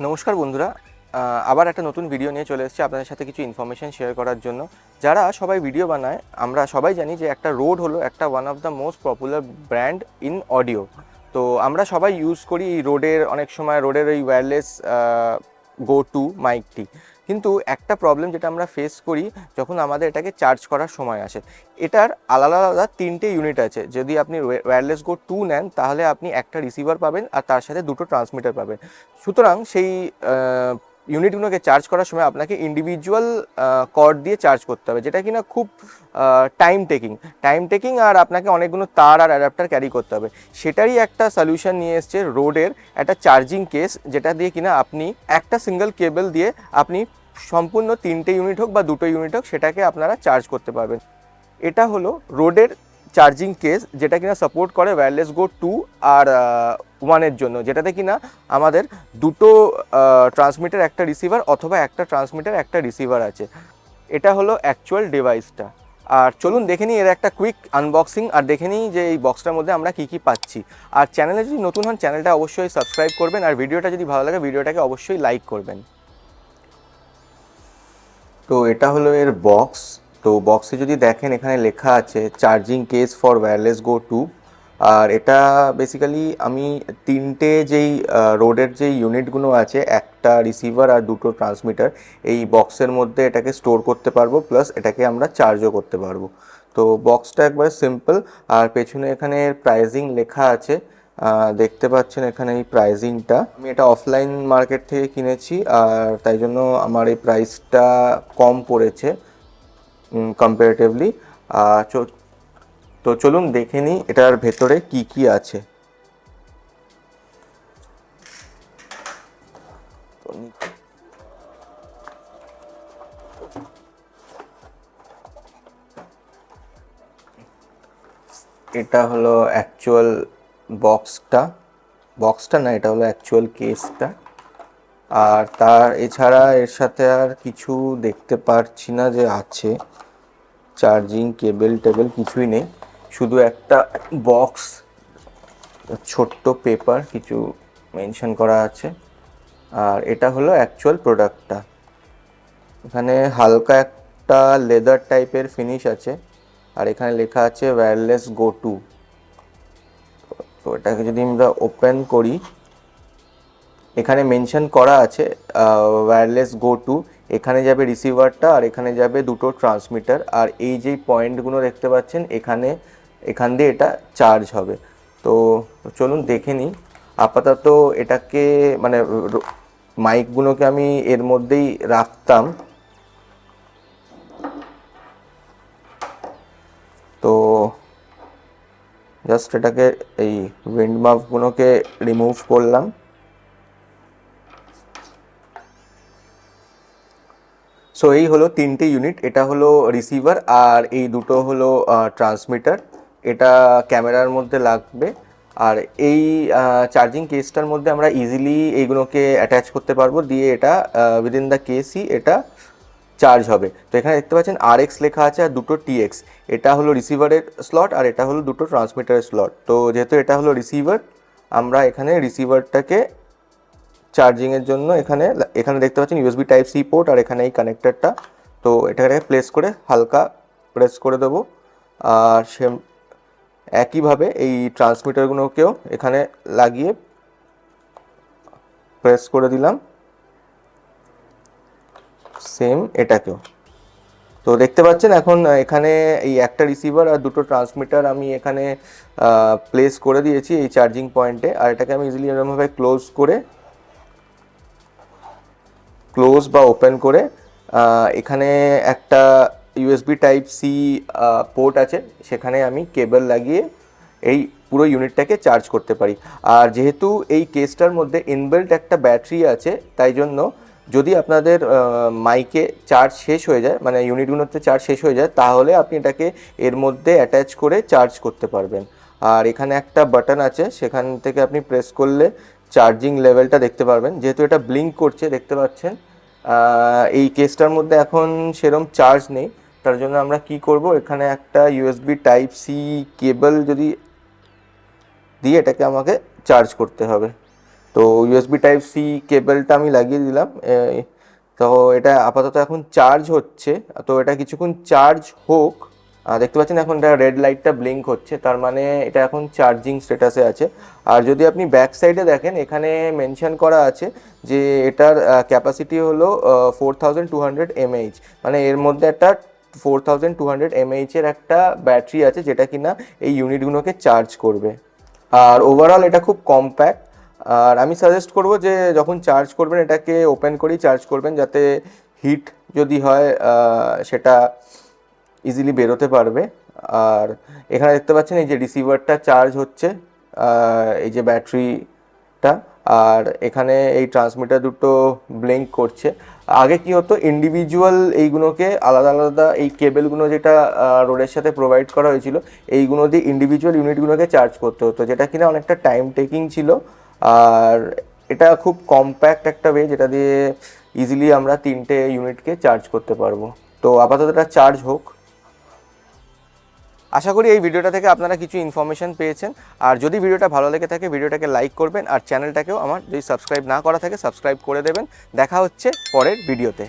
নমস্কার বন্ধুরা, আবার একটা নতুন ভিডিও নিয়ে চলে এসেছি আপনাদের সাথে কিছু ইনফরমেশন শেয়ার করার জন্য। যারা সবাই ভিডিও বানায়, আমরা সবাই জানি যে একটা রোড হলো একটা one of the most popular brand in audio. তো আমরা সবাই ইউজ করি রোডের, অনেক সময় রোডের ওই ওয়্যারলেস গো টু মাইকটি। কিন্তু একটা প্রবলেম যেটা আমরা ফেস করি যখন আমাদের এটাকে চার্জ করার সময় আসে, এটার আলাদা আলাদা 3টে ইউনিট আছে। যদি আপনি ওয়্যারলেস গো 2 নেন তাহলে আপনি একটা রিসিভার পাবেন আর তার সাথে দুটো ট্রান্সমিটার পাবেন। সুতরাং সেই ইউনিটগুলোকে চার্জ করার সময় আপনাকে ইন্ডিভিজুয়াল কর্ড দিয়ে চার্জ করতে হবে, যেটা কিনা খুব টাইম টেকিং আর আপনাকে অনেকগুলো তার আর অ্যাডাপ্টার ক্যারি করতে হবে। সেটারই একটা সলিউশন নিয়ে এসছে রোডের একটা চার্জিং কেস, যেটা দিয়ে কিনা আপনি একটা সিঙ্গেল কেবল দিয়ে আপনি সম্পূর্ণ 3টে ইউনিট হোক বা 2টো ইউনিট হোক সেটাকে আপনারা চার্জ করতে পারবেন। এটা হলো রোডের চার্জিং কেস, যেটা কিনা সাপোর্ট করে ওয়্যারলেস গো 2 আর 1-এর জন্য, যেটাতে কিনা আমাদের দুটো ট্রান্সমিটার একটা রিসিভার অথবা একটা ট্রান্সমিটার একটা রিসিভার আছে। এটা হলো অ্যাকচুয়াল ডিভাইসটা। আর চলুন দেখে নিই এর একটা কুইক আনবক্সিং, আর দেখে নিই যে এই বক্সটার মধ্যে আমরা কী কী পাচ্ছি। আর চ্যানেলে যদি নতুন হন চ্যানেলটা অবশ্যই সাবস্ক্রাইব করবেন, আর ভিডিওটা যদি ভালো লাগে ভিডিওটাকে অবশ্যই লাইক করবেন। তো এটা হলো এর বক্স। তো বক্সে যদি দেখেন এখানে লেখা আছে চার্জিং কেস ফর ওয়্যারলেস গো 2। আর এটা বেসিক্যালি আমি 3টে যেই রোডের যেই ইউনিটগুলো আছে, একটা রিসিভার আর দুটো ট্রান্সমিটার, এই বক্সের মধ্যে এটাকে স্টোর করতে পারবো, প্লাস এটাকে আমরা চার্জও করতে পারবো। তো বক্সটা একবার সিম্পল, আর পেছনে এখানে প্রাইজিং লেখা আছে। দেখতে পাচ্ছেন এখানে এই প্রাইজিংটা, আমি এটা অফলাইন মার্কেট থেকে কিনেছি আর তাই জন্য আমার এই প্রাইসটা কম পড়েছে কম্পারেটিভলি। তো চলুন দেখে নিই এটার ভেতরে কি কি আছে। এটা হলো অ্যাকচুয়াল বক্সটা না, এটা হলো অ্যাকচুয়াল কেসটা। আর তার এছাড়া এর সাথে আর কিছু দেখতে পারছি না যে আছে। চার্জিং কেবল কিছুই নেই, শুধু একটা বক্স, ছোট্ট পেপার কিছু মেনশন করা আছে। আর এটা হলো অ্যাকচুয়াল প্রোডাক্টটা। এখানে হালকা একটা লেদার টাইপের ফিনিশ আছে, আর এখানে লেখা আছে ওয়্যারলেস গো 2। তো এটাকে যদি আমরা ওপেন করি, এখানে মেনশন করা আছে ওয়্যারলেস গো 2, এখানে যাবে রিসিভারটা আর এখানে যাবে দুটো ট্রান্সমিটার। আর এই যে পয়েন্টগুলো দেখতে পাচ্ছেন এখান দিয়ে এটা চার্জ হবে। তো চলুন দেখে নিই। আপাতত এটাকে মানে মাইকগুলোকে আমি এর মধ্যেই রাখতাম। তো জাস্ট এটাকে এই উইন্ড মাফগুলোকে রিমুভ করলাম। সো এই হলো 3টে ইউনিট, এটা হলো রিসিভার আর এই দুটো হলো ট্রান্সমিটার। এটা ক্যামেরার মধ্যে লাগবে। আর এই চার্জিং কেসটার মধ্যে আমরা ইজিলি এইগুলোকে অ্যাটাচ করতে পারবো, দিয়ে এটা উইদিন দ্য কেসই এটা চার্জ হবে। তো এখানে দেখতে পাচ্ছেন RX লেখা আছে আর দুটো TX। এটা হলো রিসিভারের স্লট আর এটা হলো দুটো ট্রান্সমিটারের স্লট। তো যেহেতু এটা হলো রিসিভার, আমরা এখানে রিসিভারটাকে চার্জিংয়ের জন্য এখানে দেখতে পাচ্ছেন USB টাইপ C পোর্ট আর এখানে এই কানেক্টরটা। তো এটাকে প্লেস করে হালকা প্রেস করে দেবো। আর একইভাবে এই ট্রান্সমিটারগুলোকেও এখানে লাগিয়ে প্রেস করে দিলাম, সেম এটাকেও। তো দেখতে পাচ্ছেন এখন এখানে এই একটা রিসিভার আর দুটো ট্রান্সমিটার আমি এখানে প্লেস করে দিয়েছি এই চার্জিং পয়েন্টে। আর এটাকে আমি ইজিলি এরকমভাবে ক্লোজ বা ওপেন করে এখানে একটা USB টাইপ C পোর্ট আছে, সেখানে আমি কেবল লাগিয়ে এই পুরো ইউনিটটাকে চার্জ করতে পারি। আর যেহেতু এই কেসটার মধ্যে ইনবিল্ট একটা ব্যাটারি আছে, তাই জন্য যদি আপনাদের মাইকে চার্জ শেষ হয়ে যায়, মানে ইউনিটগুলোতে চার্জ শেষ হয়ে যায়, তাহলে আপনি এটাকে এর মধ্যে অ্যাটাচ করে চার্জ করতে পারবেন। আর এখানে একটা বাটন আছে, সেখান থেকে আপনি প্রেস করলে চার্জিং লেভেলটা দেখতে পারবেন। যেহেতু এটা ব্লিঙ্ক করছে দেখতে পাচ্ছেন, এই কেসটার মধ্যে এখন সেরকম চার্জ নেই। তার জন্য আমরা কি করব, এখানে একটা USB টাইপ C কেবল যদি দিয়ে এটাকে আমাকে চার্জ করতে হবে। তো তো ইউএসবি টাইপ সি কেবলটা আমি লাগিয়ে দিলাম। তো এটা আপাতত এখন চার্জ হচ্ছে, তো এটা কিছুক্ষণ চার্জ হোক। দেখতে পাচ্ছেন এখন এটা রেড লাইটটা ব্লিঙ্ক হচ্ছে, তার মানে এটা এখন চার্জিং স্ট্যাটাসে আছে। আর যদি আপনি ব্যাক সাইডে দেখেন, এখানে মেনশন করা আছে যে এটার ক্যাপাসিটি হলো 4200 mAh, মানে এর মধ্যে একটা 4200 mAh এর একটা ব্যাটারি আছে যেটা কিনা এই ইউনিটগুলোকে চার্জ করবে। আর ওভারঅল এটা খুব কম্প্যাক্ট। আর আমি সাজেস্ট করব যে যখন চার্জ করবেন এটাকে ওপেন করেই চার্জ করবেন, যাতে হিট যদি হয় সেটা ইজিলি বেরোতে পারবে। আর এখানে দেখতে পাচ্ছেন এই যে রিসিভারটা চার্জ হচ্ছে, এই যে ব্যাটারিটা, আর এখানে এই ট্রান্সমিটার দুটো ব্লিঙ্ক করছে। আগে কি হতো, ইন্ডিভিজুয়াল এইগুলোকে আলাদা আলাদা এই কেবেলগুলো যেটা রোডের সাথে প্রোভাইড করা হয়েছিল, এইগুলো দিয়ে ইন্ডিভিজুয়াল ইউনিটগুলোকে চার্জ করতে হতো, যেটা কিনা অনেকটা টাইম টেকিং ছিল। আর এটা খুব কম্প্যাক্ট একটা ওয়ে যেটা দিয়ে ইজিলি আমরা 3টে ইউনিটকে চার্জ করতে পারবো। তো আপাতত এটা চার্জ হোক। আশা করি এই ভিডিওটা থেকে আপনারা কিছু ইনফরমেশন পেয়েছেন। আর যদি ভিডিওটা ভালো লেগে থাকে ভিডিওটাকে লাইক করবেন, আর চ্যানেলটাকেও আমার যদি সাবস্ক্রাইব না করা থাকে সাবস্ক্রাইব করে দেবেন। দেখা হচ্ছে পরের ভিডিওতে।